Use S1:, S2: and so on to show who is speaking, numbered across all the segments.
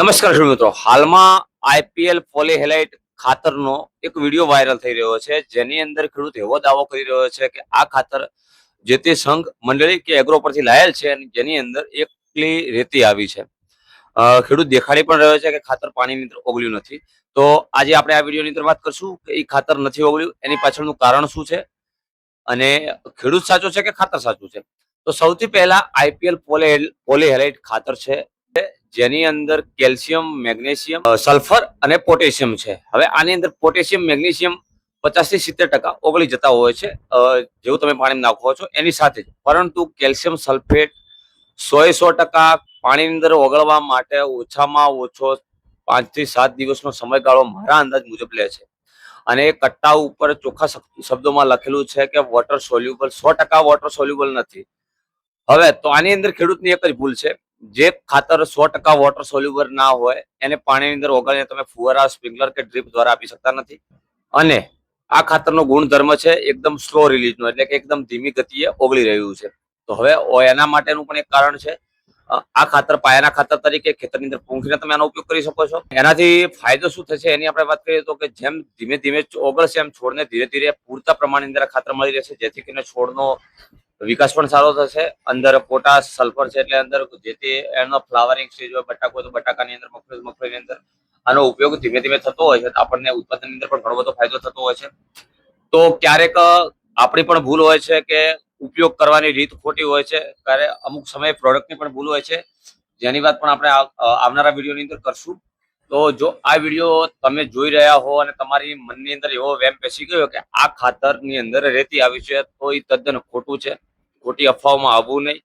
S1: નમસ્કાર ખેડૂત મિત્રો, હાલમાં આઈપીએલ પોલીહેલાઇટ ખાતરનો એક વિડીયો વાયરલ થઈ રહ્યો છે, જેની અંદર ખેડૂત એવો દાવો કરી રહ્યો છે કે આ ખાતર જે તે સંઘ મંડળી કે એગ્રો પરથી લાયેલ છે, અને જેની અંદર એકલી રેતી આવી છે. ખેડૂત દેખાડી પણ રહ્યો છે કે ખાતર પાણીની અંદર ઓગળ્યું નથી. તો આજે આપણે આ વિડીયોની અંદર વાત કરશું કે એ ખાતર નથી ઓગળ્યું, એની પાછળનું કારણ શું છે અને ખેડૂત સાચો છે કે ખાતર સાચું છે. તો સૌથી પહેલા આઈપીએલ પોલીહેલાઇટ ખાતર છે, જેની અંદર કેલ્શિયમ, મેગ્નેશિયમ, સલ્ફર અને પોટેશિયમ છે. હવે આની અંદર પોટેશિયમ, મેગ્નેશિયમ 50 થી 70% ઓગળી જતા હોય છે જેવું તમે પાણીમાં નાખો છો એની સાથે જ, પરંતુ કેલ્શિયમ સલ્ફેટ 100% પાણીની અંદર ઓગળવા માટે ઓછામાં ઓછો 5 થી 7 દિવસનો સમયગાળો મારા અંદાજ મુજબ લે છે. અને એ કટ્ટા ઉપર ચોખ્ખા શબ્દોમાં લખેલું છે કે વોટર સોલ્યુબલ, 100% વોટર સોલ્યુબલ નથી. હવે તો આની અંદર ખેડૂતની એક જ ભૂલ છે, જે ખાતર 100% વોટર સોલ્યુબલ ના હોય એને પાણીની અંદર ઓગાળીને તમે ફુવારા, સ્પ્રિંકલર કે ડ્રીપ દ્વારા આપી શકતા નથી. અને આ ખાતરનો ગુણધર્મ છે એકદમ સ્લો રિલીઝનો, એટલે કે એકદમ ધીમી ગતિએ ઓગળી રહ્યું છે. તો હવે એના માટેનું પણ એક કારણ છે. આ ખાતર પાયાના ખાતર તરીકે ખેતરની અંદર પૂંખીને તમે આનો ઉપયોગ કરી શકો છો. એનાથી ફાયદો શું થશે એની આપણે વાત કરીએ તો કે જેમ ધીમે ધીમે ઓગળશે એમ છોડને ધીરે ધીરે પૂરતા પ્રમાણની અંદર ખાતર મળી રહેશે, જેથી કરીને છોડનો વિકાસ પણ સારો થશે. અંદર પોટાશ, સલ્ફર છે, એટલે અંદર જે તે એનો ફ્લાવરિંગ સ્ટેજ હોય, બટાકો તો બટાકાની અંદર, મગફળીની અંદર આનો ઉપયોગ ધીમે ધીમે થતો હોય છે, તો આપણને ઉત્પાદનની અંદર પણ ઘણો બધો ફાયદો થતો હોય છે. તો ક્યારેક આપણી પણ ભૂલ હોય છે કે ઉપયોગ કરવાની રીત ખોટી હોય છે, ત્યારે અમુક સમયે પ્રોડક્ટની પણ ભૂલ હોય છે, જેની વાત પણ આપણે આવનારા વિડીયોની અંદર કરશું. તો જો આ વિડીયો તમે જોઈ રહ્યા હો અને તમારી મનની અંદર એવો વેમ બેસી ગયો કે આ ખાતરની અંદર રેતી આવી છે, તો એ તદ્દન ખોટું છે. ખોટી અફવાઓમાં આવવું નહીં.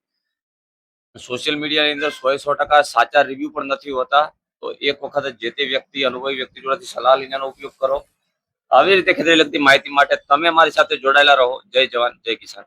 S1: સોશિયલ મીડિયાની અંદર 100% સાચા રિવ્યુ પણ નથી હોતા. તો એક વખત જે તે વ્યક્તિ, અનુભવી વ્યક્તિ જોડેથી સલાહ લઈને એનો ઉપયોગ કરો. આવી રીતે ખેતીને લગતી માહિતી માટે તમે અમારી સાથે જોડાયેલા રહો. જય જવાન, જય કિસાન.